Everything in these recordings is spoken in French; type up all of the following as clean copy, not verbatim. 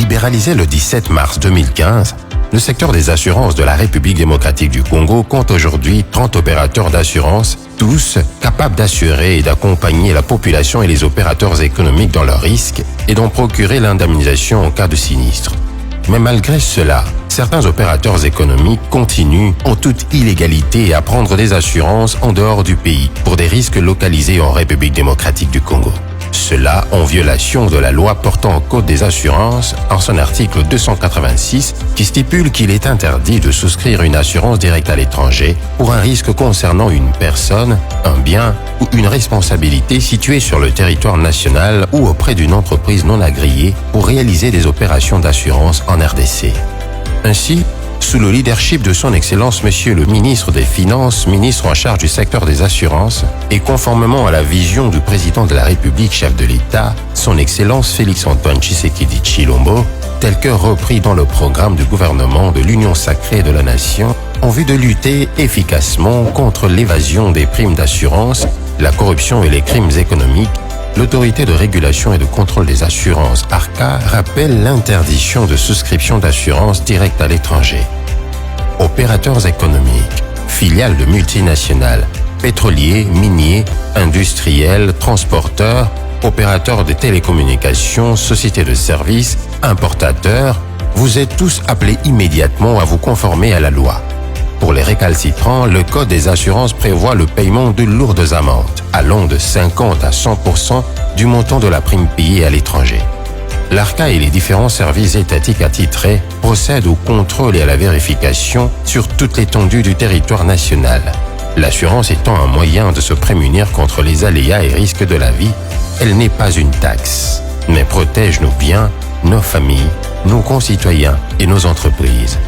Libéralisé le 17 mars 2015, le secteur des assurances de la République démocratique du Congo compte aujourd'hui 30 opérateurs d'assurance, tous capables d'assurer et d'accompagner la population et les opérateurs économiques dans leurs risques et d'en procurer l'indemnisation en cas de sinistre. Mais malgré cela, certains opérateurs économiques continuent en toute illégalité à prendre des assurances en dehors du pays pour des risques localisés en République démocratique du Congo. Cela en violation de la loi portant en code des assurances en son article 286 qui stipule qu'il est interdit de souscrire une assurance directe à l'étranger pour un risque concernant une personne, un bien ou une responsabilité située sur le territoire national ou auprès d'une entreprise non agréée pour réaliser des opérations d'assurance en RDC. Ainsi, sous le leadership de son Excellence Monsieur le ministre des Finances, ministre en charge du secteur des assurances, et conformément à la vision du président de la République, chef de l'État, son Excellence Félix-Antoine Tshisekedi Tshilombo, tel que repris dans le programme du gouvernement de l'Union sacrée de la Nation, en vue de lutter efficacement contre l'évasion des primes d'assurance, la corruption et les crimes économiques, l'autorité de régulation et de contrôle des assurances, ARCA, rappelle l'interdiction de souscription d'assurance directe à l'étranger. Opérateurs économiques, filiales de multinationales, pétroliers, miniers, industriels, transporteurs, opérateurs de télécommunications, sociétés de services, importateurs, vous êtes tous appelés immédiatement à vous conformer à la loi. Pour les récalcitrants, le Code des assurances prévoit le paiement de lourdes amendes, allant de 50 à 100% du montant de la prime payée à l'étranger. L'ARCA et les différents services étatiques attitrés procèdent au contrôle et à la vérification sur toute l'étendue du territoire national. L'assurance étant un moyen de se prémunir contre les aléas et risques de la vie, elle n'est pas une taxe, mais protège nos biens, nos familles, nos concitoyens et nos entreprises.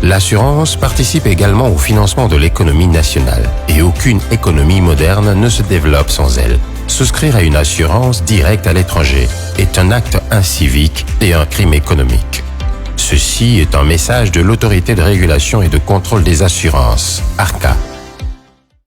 L'assurance participe également au financement de l'économie nationale et aucune économie moderne ne se développe sans elle. Souscrire à une assurance directe à l'étranger est un acte incivique et un crime économique. Ceci est un message de l'Autorité de régulation et de contrôle des assurances, ARCA.